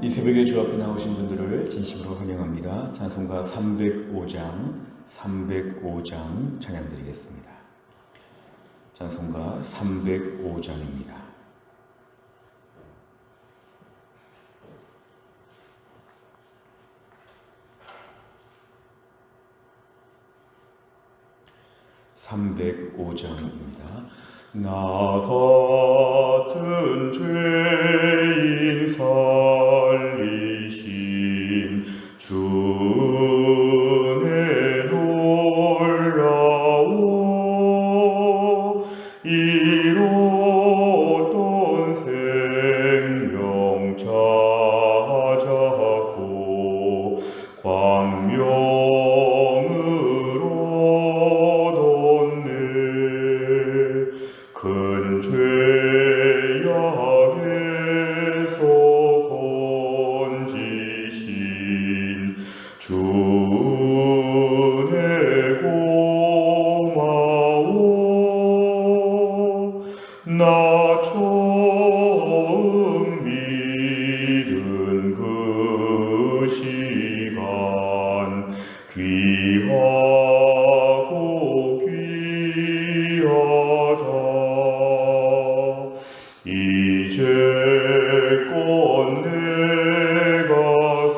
이 새벽에 주 앞에 나오신 분들을 진심으로 환영합니다. 찬송가 305장 찬양 드리겠습니다. 찬송가 305장입니다. 나 같은 죄인 살리심 주 은혜 놀라워 잃었던 생명 찾았고 광명을 얻었네. 큰 죄악에서 건지신 주 은혜 고마워. 나 처음 믿은 그 시간 귀하고 귀하다. 이제껏 내가 산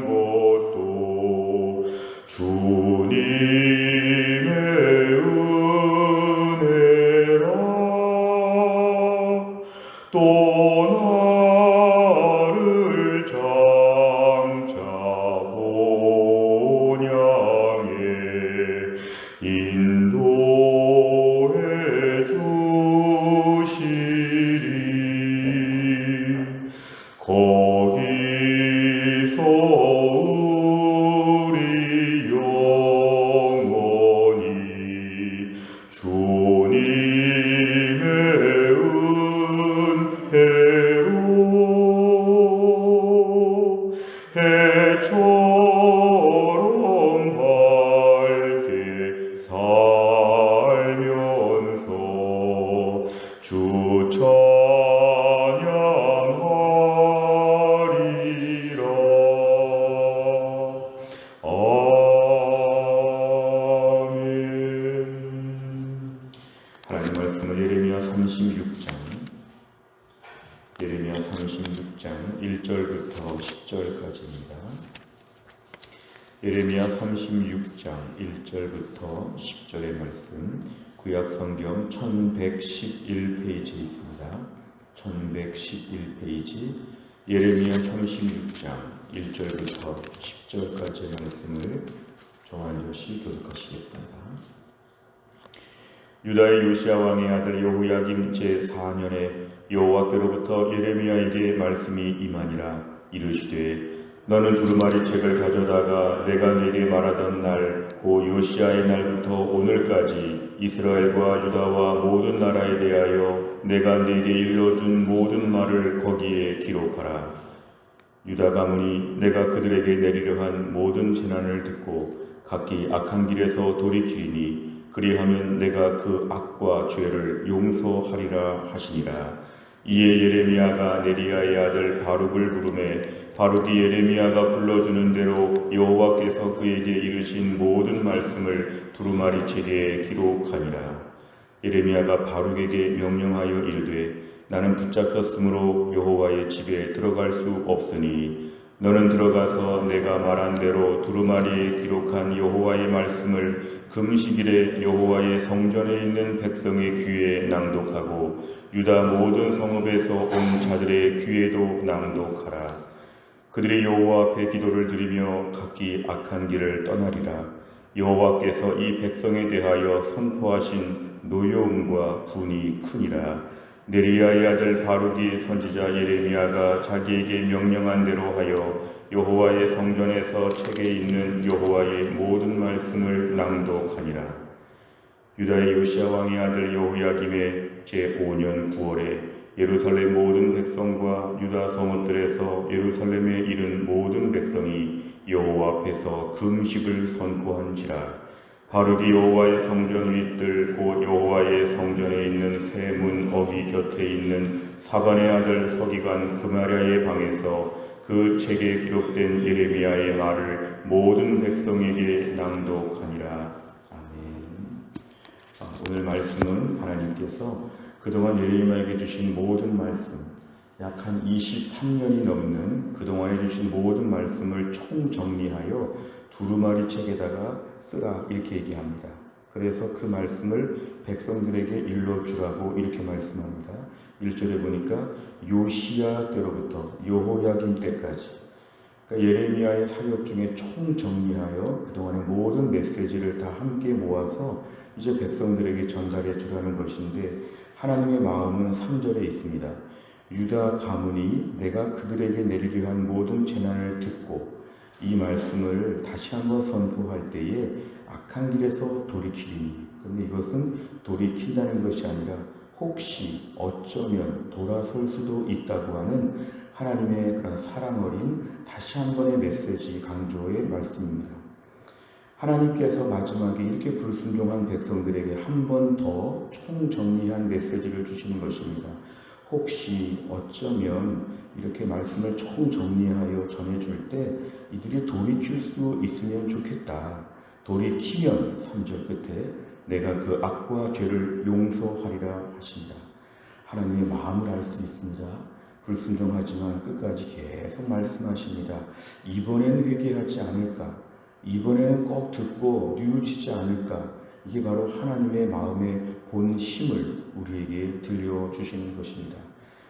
것도 주님의 은혜라. 또 나를 장차 본향에 인도해 주시리. 거기서 우리 영원히 주님의 은혜로 해처럼 밝게 살면서 주 찬양하리라. 아멘. 하나님 말씀은 예레미야 36장 1절부터 10절까지입니다. 예레미야 36장 1절부터 10절의 말씀, 구약성경 1111페이지에 있습니다. 1111페이지 예레미야 36장 1절부터 10절까지의 말씀을 정한여시 교독하시겠습니다. 유다의 요시야 왕의 아들 여호야김 제4년에 여호와께로부터 예레미야에게 말씀이 임하니라. 이르시되 너는 두루마리 책을 가져다가 내가 네게 말하던 날 곧 요시야의 날부터 오늘까지 이스라엘과 유다와 모든 나라에 대하여 내가 네게 일러준 모든 말을 거기에 기록하라. 유다 가문이 내가 그들에게 내리려 한 모든 재난을 듣고 각기 악한 길에서 돌이키리니 그리하면 내가 그 악과 죄를 용서하리라 하시니라. 이에 예레미야가 네리야의 아들 바룩을 부르매 바룩이 예레미야가 불러주는 대로 여호와께서 그에게 이르신 모든 말씀을 두루마리 책에 기록하니라. 예레미야가 바룩에게 명령하여 이르되 나는 붙잡혔으므로 여호와의 집에 들어갈 수 없으니 너는 들어가서 내가 말한 대로 두루마리에 기록한 여호와의 말씀을 금식일에 여호와의 성전에 있는 백성의 귀에 낭독하고 유다 모든 성읍에서 온 자들의 귀에도 낭독하라. 그들이 여호와 앞에 기도를 드리며 각기 악한 길을 떠나리라. 여호와께서 이 백성에 대하여 선포하신 노여움과 분이 크니라. 네리야의 아들 바룩이 선지자 예레미야가 자기에게 명령한 대로 하여 여호와의 성전에서 책에 있는 여호와의 모든 말씀을 낭독하니라. 유다의 요시야 왕의 아들 여호야김의 제5년 9월에 예루살렘 모든 백성과 유다 성읍들에서 예루살렘에 이른 모든 백성이 여호와 앞에서 금식을 선포한지라. 바룩이 여호와의 성전 윗뜰 곧 여호와의 성전에 있는 세 문 어귀 곁에 있는 사반의 아들 서기관 그마랴의 방에서 그 책에 기록된 예레미야의 말을 모든 백성에게 낭독하니라. 아멘. 오늘 말씀은 하나님께서 그동안 예레미야에게 주신 모든 말씀, 약 한 23년이 넘는 그동안에 주신 모든 말씀을 총정리하여 두루마리 책에다가 쓰라 이렇게 얘기합니다. 그래서 그 말씀을 백성들에게 일러주라고 이렇게 말씀합니다. 1절에 보니까 요시야 때로부터 여호야김 때까지, 그러니까 예레미야의 사역 중에 총정리하여 그동안의 모든 메시지를 다 함께 모아서 이제 백성들에게 전달해 주라는 것인데, 하나님의 마음은 3절에 있습니다. 유다 가문이 내가 그들에게 내리려 한 모든 재난을 듣고 이 말씀을 다시 한번 선포할 때에 악한 길에서 돌이키리니, 그런데 이것은 돌이킨다는 것이 아니라 혹시 어쩌면 돌아설 수도 있다고 하는 하나님의 그런 사랑 어린 다시 한 번의 메시지 강조의 말씀입니다. 하나님께서 마지막에 이렇게 불순종한 백성들에게 한 번 더 총정리한 메시지를 주시는 것입니다. 혹시 어쩌면 이렇게 말씀을 총정리하여 전해줄 때 이들이 돌이킬 수 있으면 좋겠다. 돌이키면 3절 끝에 내가 그 악과 죄를 용서하리라 하신다. 하나님의 마음을 알 수 있습니다. 불순종하지만 끝까지 계속 말씀하십니다. 이번에는 회개하지 않을까? 이번에는 꼭 듣고 뉘우치지 않을까? 이게 바로 하나님의 마음의 본심을 우리에게 들려주시는 것입니다.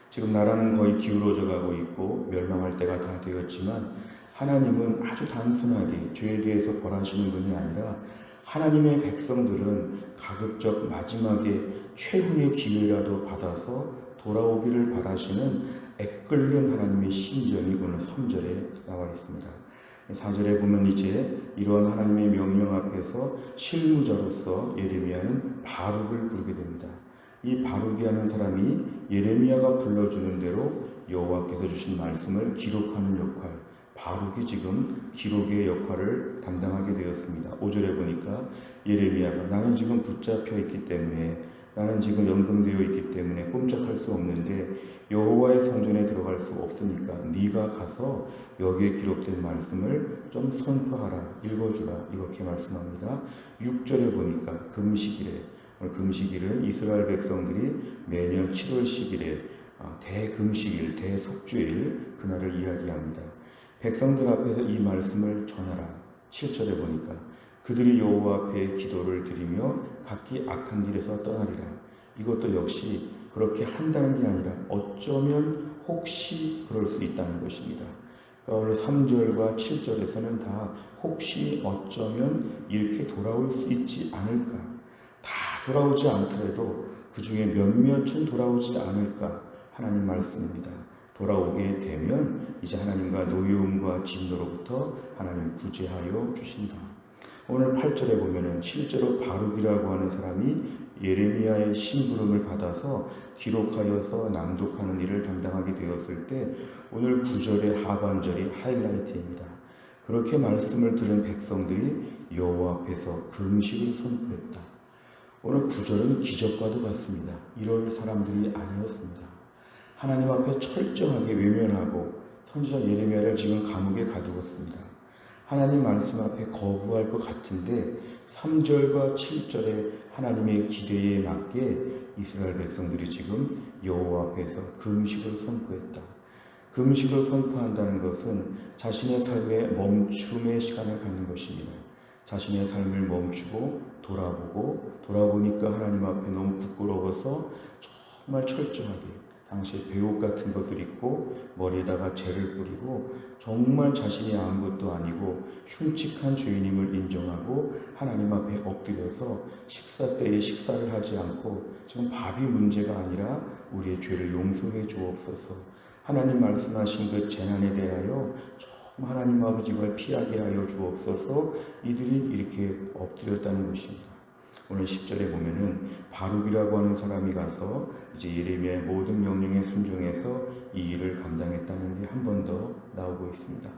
지금 나라는 거의 기울어져 가고 있고 멸망할 때가 다 되었지만, 하나님은 아주 단순하게 죄에 대해서 벌하시는 분이 아니라 하나님의 백성들은 가급적 마지막에 최후의 기회라도 받아서 돌아오기를 바라시는 애끓는 하나님의 심정이 오늘 3절에 나와 있습니다. 4절에 보면 이제 이러한 하나님의 명령 앞에서 실무자로서 예레미야는 바룩을 부르게 됩니다. 이 바룩이라는 사람이 예레미야가 불러주는 대로 여호와께서 주신 말씀을 기록하는 역할, 바룩이 지금 기록의 역할을 담당하게 되었습니다. 5절에 보니까 예레미야가 나는 지금 붙잡혀 있기 때문에, 나는 지금 연금되어 있기 때문에 꼼짝할 수 없는데 여호와의 성전에 들어갈 수 없으니까 네가 가서 여기에 기록된 말씀을 좀 선포하라, 읽어주라 이렇게 말씀합니다. 6절에 보니까 금식일에, 오늘 금식일은 이스라엘 백성들이 매년 7월 10일에 대금식일, 대속죄일 그날을 이야기합니다. 백성들 앞에서 이 말씀을 전하라. 7절에 보니까 그들이 여호와 앞에 기도를 드리며 각기 악한 길에서 떠나리라. 이것도 역시 그렇게 한다는 게 아니라 어쩌면 혹시 그럴 수 있다는 것입니다. 그러니까 오늘 3절과 7절에서는 다 혹시 어쩌면 이렇게 돌아올 수 있지 않을까, 다 돌아오지 않더라도 그 중에 몇몇은 돌아오지 않을까 하나님 말씀입니다. 돌아오게 되면 이제 하나님과 노여움과 진노로부터 하나님 구제하여 주신다. 오늘 8절에 보면은 실제로 바룩이라고 하는 사람이 예레미야의 심부름을 받아서 기록하여서 낭독하는 일을 담당하게 되었을 때, 오늘 9절의 하반절이 하이라이트입니다. 그렇게 말씀을 들은 백성들이 여호와 앞에서 금식을 선포했다. 오늘 9절은 기적과도 같습니다. 이럴 사람들이 아니었습니다. 하나님 앞에 철저하게 외면하고 선지자 예레미야를 지금 감옥에 가두었습니다. 하나님 말씀 앞에 거부할 것 같은데 3절과 7절에 하나님의 기대에 맞게 이스라엘 백성들이 지금 여호와 앞에서 금식을 선포했다. 금식을 선포한다는 것은 자신의 삶에 멈춤의 시간을 갖는 것입니다. 자신의 삶을 멈추고 돌아보니까 하나님 앞에 너무 부끄러워서 정말 철저하게 당시에 배옷 같은 것을 입고 머리에다가 재를 뿌리고 정말 자신이 아무것도 아니고 흉측한 죄인임을 인정하고 하나님 앞에 엎드려서 식사 때에 식사를 하지 않고, 지금 밥이 문제가 아니라 우리의 죄를 용서해 주옵소서, 하나님 말씀하신 그 재난에 대하여 정말 하나님 아버지 이걸 피하게 하여 주옵소서, 이들이 이렇게 엎드렸다는 것입니다. 오늘 10절에 보면은 바룩이라고 하는 사람이 가서 이제 예레미야의 모든 명령에 순종해서 이 일을 감당했다는 게 한 번 더 나오고 있습니다.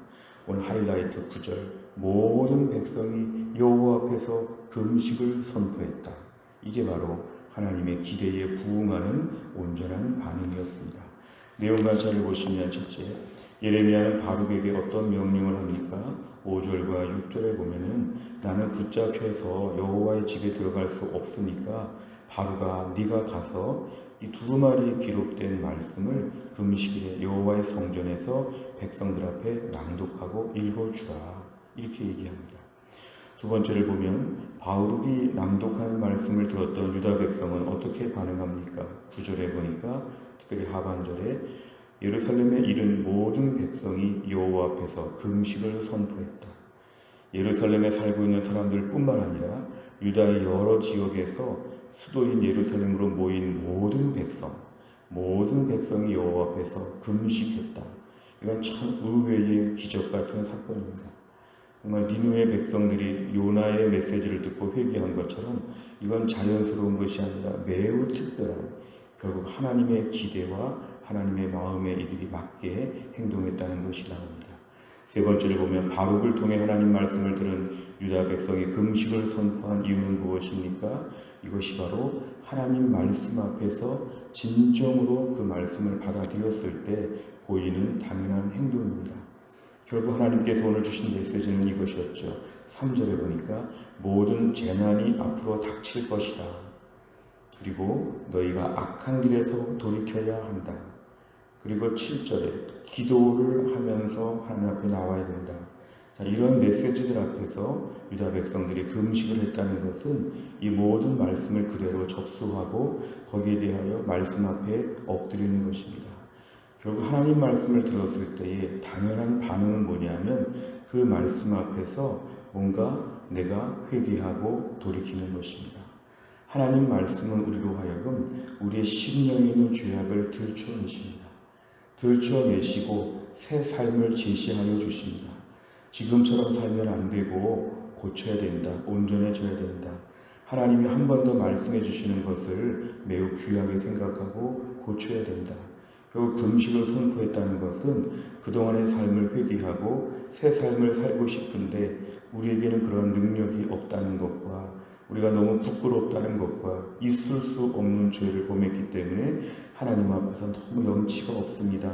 오늘 하이라이트 9절, 모든 백성이 여호와 앞에서 금식을 선포했다. 이게 바로 하나님의 기대에 부응하는 온전한 반응이었습니다. 내용만 잘 보시면 첫째, 예레미야는 바룩에게 어떤 명령을 합니까? 5절과 6절에 보면은 나는 붙잡혀서 여호와의 집에 들어갈 수 없으니까 바룩아 네가 가서 이 두루마리에 기록된 말씀을 금식일에 여호와의 성전에서 백성들 앞에 낭독하고 읽어주라. 이렇게 얘기합니다. 두 번째를 보면 바룩이 낭독하는 말씀을 들었던 유다 백성은 어떻게 반응합니까? 9절에 보니까 특별히 하반절에 예루살렘에 이른 모든 백성이 여호와 앞에서 금식을 선포했다. 예루살렘에 살고 있는 사람들 뿐만 아니라 유다의 여러 지역에서 수도인 예루살렘으로 모인 모든 백성이 여호와 앞에서 금식했다. 이건 참 의외의 기적 같은 사건입니다. 정말 니느웨 백성들이 요나의 메시지를 듣고 회개한 것처럼 이건 자연스러운 것이 아니라 매우 특별한, 결국 하나님의 기대와 하나님의 마음에 이들이 맞게 행동했다는 것이 나옵니다. 세 번째를 보면 바룩을 통해 하나님 말씀을 들은 유다 백성이 금식을 선포한 이유는 무엇입니까? 이것이 바로 하나님 말씀 앞에서 진정으로 그 말씀을 받아들였을 때 보이는 당연한 행동입니다. 결국 하나님께서 오늘 주신 메시지는 이것이었죠. 3절에 보니까 모든 재난이 앞으로 닥칠 것이다. 그리고 너희가 악한 길에서 돌이켜야 한다. 그리고 7절에 기도를 하면서 하나님 앞에 나와야 된다. 자, 이런 메시지들 앞에서 유다 백성들이 금식을 했다는 것은 이 모든 말씀을 그대로 접수하고 거기에 대하여 말씀 앞에 엎드리는 것입니다. 결국 하나님 말씀을 들었을 때의 당연한 반응은 뭐냐면 그 말씀 앞에서 뭔가 내가 회개하고 돌이키는 것입니다. 하나님 말씀은 우리로 하여금 우리의 심령에 있는 죄악을 들추어내십니다. 들추어내시고 새 삶을 제시하여 주십니다. 지금처럼 살면 안 되고 고쳐야 된다. 온전해져야 된다. 하나님이 한 번 더 말씀해 주시는 것을 매우 귀하게 생각하고 고쳐야 된다. 결국 금식을 선포했다는 것은 그동안의 삶을 회개하고 새 삶을 살고 싶은데 우리에게는 그런 능력이 없다는 것과 우리가 너무 부끄럽다는 것과 있을 수 없는 죄를 범했기 때문에 하나님 앞에서 너무 염치가 없습니다.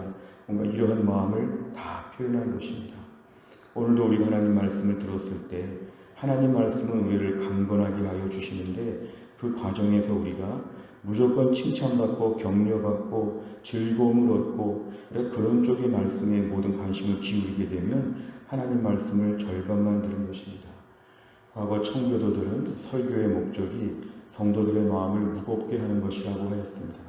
뭔가 이러한 마음을 다 표현한 것입니다. 오늘도 우리가 하나님 말씀을 들었을 때 하나님 말씀은 우리를 강건하게 하여 주시는데 그 과정에서 우리가 무조건 칭찬받고 격려받고 즐거움을 얻고 그런 쪽의 말씀에 모든 관심을 기울이게 되면 하나님 말씀을 절반만 들은 것입니다. 과거 청교도들은 설교의 목적이 성도들의 마음을 무겁게 하는 것이라고 하였습니다.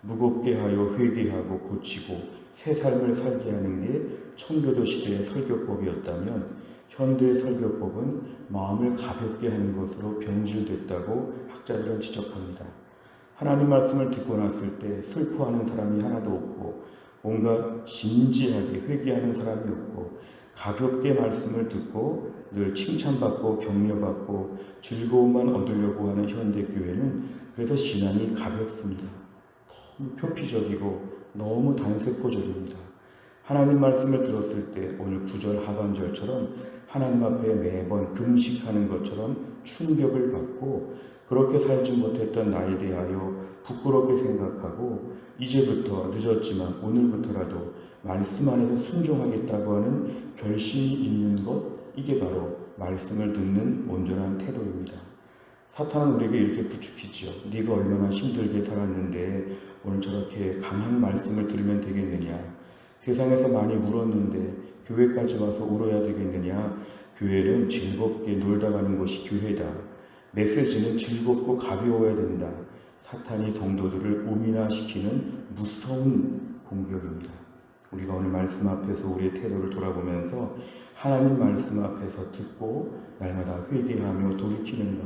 무겁게 하여 회개하고 고치고 새 삶을 살게 하는 게 청교도 시대의 설교법이었다면 현대의 설교법은 마음을 가볍게 하는 것으로 변질됐다고 학자들은 지적합니다. 하나님 말씀을 듣고 났을 때 슬퍼하는 사람이 하나도 없고 뭔가 진지하게 회개하는 사람이 없고 가볍게 말씀을 듣고 늘 칭찬받고 격려받고 즐거움만 얻으려고 하는 현대교회는 그래서 신앙이 가볍습니다. 너무 표피적이고 너무 단세포적입니다. 하나님 말씀을 들었을 때 오늘 9절 하반절처럼 하나님 앞에 매번 금식하는 것처럼 충격을 받고 그렇게 살지 못했던 나에 대하여 부끄럽게 생각하고 이제부터 늦었지만 오늘부터라도 말씀 안에서 순종하겠다고 하는 결심이 있는 것, 이게 바로 말씀을 듣는 온전한 태도입니다. 사탄은 우리에게 이렇게 부추기죠. 네가 얼마나 힘들게 살았는데 오늘 저렇게 강한 말씀을 들으면 되겠느냐. 세상에서 많이 울었는데 교회까지 와서 울어야 되겠느냐. 교회는 즐겁게 놀다 가는 것이 교회다. 메시지는 즐겁고 가벼워야 된다. 사탄이 성도들을 우민화시키는 무서운 공격입니다. 우리가 오늘 말씀 앞에서 우리의 태도를 돌아보면서 하나님 말씀 앞에서 듣고 날마다 회개하며 돌이키는가,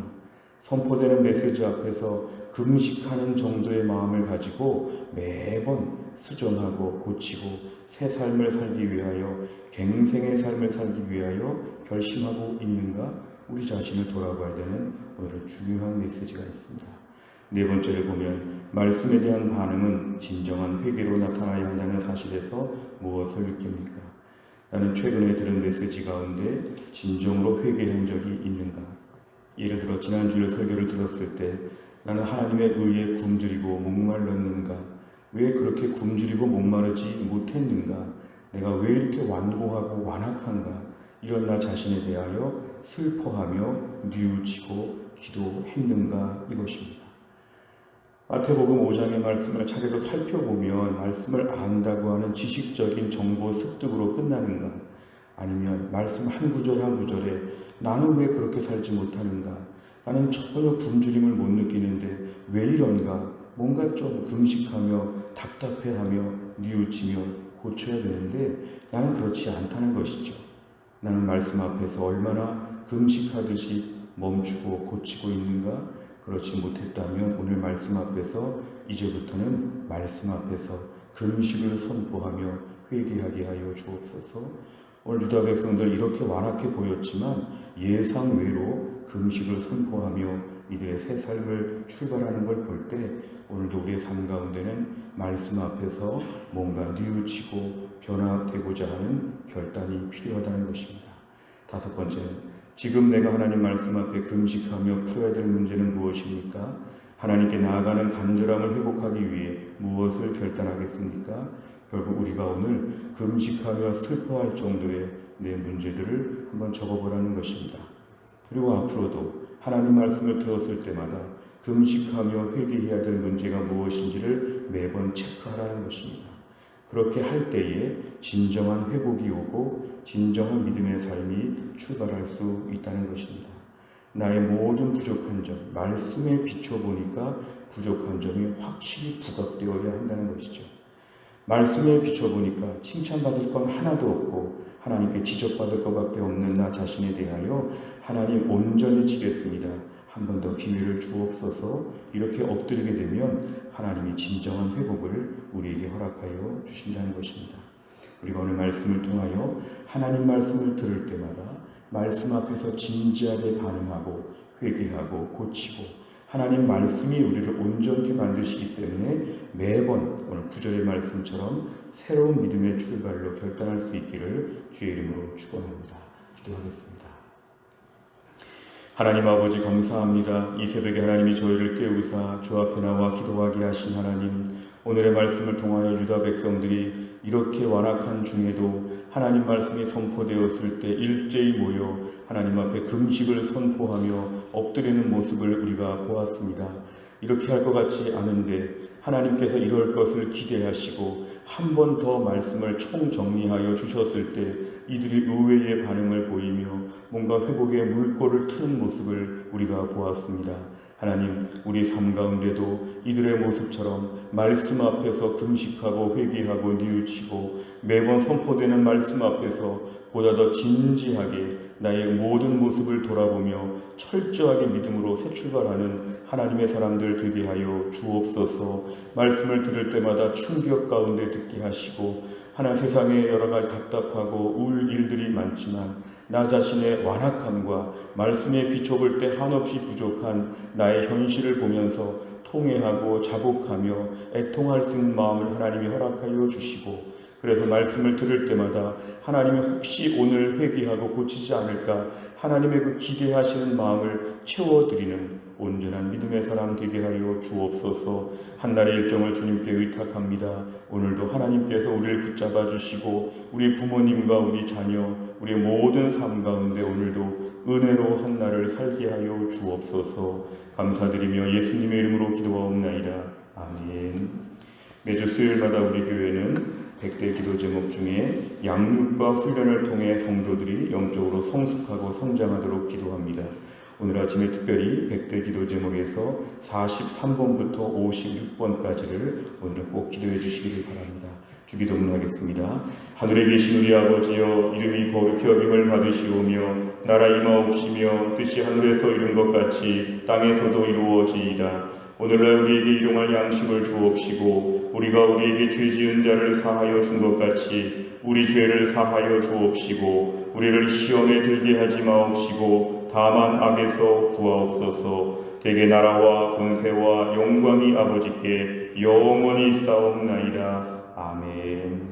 선포되는 메시지 앞에서 금식하는 정도의 마음을 가지고 매번 수정하고 고치고 새 삶을 살기 위하여, 갱생의 삶을 살기 위하여 결심하고 있는가, 우리 자신을 돌아봐야 되는 오늘 중요한 메시지가 있습니다. 네 번째를 보면 말씀에 대한 반응은 진정한 회개로 나타나야 한다는 사실에서 무엇을 느낍니까? 나는 최근에 들은 메시지 가운데 진정으로 회개한 적이 있는가? 예를 들어 지난주에 설교를 들었을 때 나는 하나님의 의에 굶주리고 목말랐는가? 왜 그렇게 굶주리고 목마르지 못했는가? 내가 왜 이렇게 완고하고 완악한가? 이런 나 자신에 대하여 슬퍼하며 뉘우치고 기도했는가? 이것입니다. 마태복음 5장의 말씀을 차례로 살펴보면 말씀을 안다고 하는 지식적인 정보 습득으로 끝나는가? 아니면 말씀 한 구절 한 구절에 나는 왜 그렇게 살지 못하는가? 나는 전혀 굶주림을 못 느끼는데 왜 이런가? 뭔가 좀 금식하며 답답해하며 뉘우치며 고쳐야 되는데 나는 그렇지 않다는 것이죠. 나는 말씀 앞에서 얼마나 금식하듯이 멈추고 고치고 있는가? 그렇지 못했다면 오늘 말씀 앞에서 이제부터는 말씀 앞에서 금식을 선포하며 회개하게 하여 주옵소서. 오늘 유다 백성들 이렇게 완악해 보였지만 예상외로 금식을 선포하며 이들의 새 삶을 출발하는 걸 볼 때 오늘도 우리의 삶 가운데는 말씀 앞에서 뭔가 뉘우치고 변화되고자 하는 결단이 필요하다는 것입니다. 다섯 번째는 지금 내가 하나님 말씀 앞에 금식하며 풀어야 될 문제는 무엇입니까? 하나님께 나아가는 간절함을 회복하기 위해 무엇을 결단하겠습니까? 결국 우리가 오늘 금식하며 슬퍼할 정도의 내 문제들을 한번 적어보라는 것입니다. 그리고 앞으로도 하나님 말씀을 들었을 때마다 금식하며 회개해야 될 문제가 무엇인지를 매번 체크하라는 것입니다. 그렇게 할 때에 진정한 회복이 오고 진정한 믿음의 삶이 출발할 수 있다는 것입니다. 나의 모든 부족한 점, 말씀에 비춰보니까 부족한 점이 확실히 부각되어야 한다는 것이죠. 말씀에 비춰보니까 칭찬받을 건 하나도 없고 하나님께 지적받을 것밖에 없는 나 자신에 대하여 하나님 온전히 지겠습니다. 한 번 더 기회를 주옵소서. 이렇게 엎드리게 되면 하나님이 진정한 회복을 우리에게 허락하여 주신다는 것입니다. 우리가 오늘 말씀을 통하여 하나님 말씀을 들을 때마다 말씀 앞에서 진지하게 반응하고 회개하고 고치고 하나님 말씀이 우리를 온전히 만드시기 때문에 매번 오늘 9절의 말씀처럼 새로운 믿음의 출발로 결단할 수 있기를 주의 이름으로 축원합니다. 기도하겠습니다. 하나님 아버지 감사합니다. 이 새벽에 하나님이 저희를 깨우사 주 앞에 나와 기도하게 하신 하나님, 오늘의 말씀을 통하여 유다 백성들이 이렇게 완악한 중에도 하나님 말씀이 선포되었을 때 일제히 모여 하나님 앞에 금식을 선포하며 엎드리는 모습을 우리가 보았습니다. 이렇게 할 것 같지 않은데 하나님께서 이럴 것을 기대하시고 한 번 더 말씀을 총정리하여 주셨을 때 이들이 의외의 반응을 보이며 뭔가 회복의 물꼬를 트는 모습을 우리가 보았습니다. 하나님, 우리 삶 가운데도 이들의 모습처럼 말씀 앞에서 금식하고 회개하고 뉘우치고 매번 선포되는 말씀 앞에서 보다 더 진지하게 나의 모든 모습을 돌아보며 철저하게 믿음으로 새 출발하는 하나님의 사람들 되게 하여 주옵소서. 말씀을 들을 때마다 충격 가운데 듣게 하시고 하나님, 세상에 여러 가지 답답하고 울 일들이 많지만 나 자신의 완악함과 말씀에 비춰볼 때 한없이 부족한 나의 현실을 보면서 통회하고 자복하며 애통할 수 있는 마음을 하나님이 허락하여 주시고, 그래서 말씀을 들을 때마다 하나님이 혹시 오늘 회개하고 고치지 않을까 하나님의 그 기대하시는 마음을 채워드리는 온전한 믿음의 사람 되게 하여 주옵소서. 한날의 일정을 주님께 의탁합니다. 오늘도 하나님께서 우리를 붙잡아 주시고 우리 부모님과 우리 자녀, 우리의 모든 삶 가운데 오늘도 은혜로 한날을 살게 하여 주옵소서. 감사드리며 예수님의 이름으로 기도하옵나이다. 아멘. 매주 수요일마다 우리 교회는 100대 기도 제목 중에 양육과 훈련을 통해 성도들이 영적으로 성숙하고 성장하도록 기도합니다. 오늘 아침에 특별히 100대 기도 제목에서 43번부터 56번까지를 오늘 꼭 기도해 주시기를 바랍니다. 주기도문 하겠습니다. 하늘에 계신 우리 아버지여, 이름이 거룩히 여김을 받으시오며 나라 임하옵시며 뜻이 하늘에서 이룬 것 같이 땅에서도 이루어지이다. 오늘날 우리에게 일용할 양식을 주옵시고 우리가 우리에게 죄 지은 자를 사하여 준 것 같이 우리 죄를 사하여 주옵시고 우리를 시험에 들게 하지 마옵시고 다만 악에서 구하옵소서. 대개 나라와 권세와 영광이 아버지께 영원히 있사옵나이다. 아멘.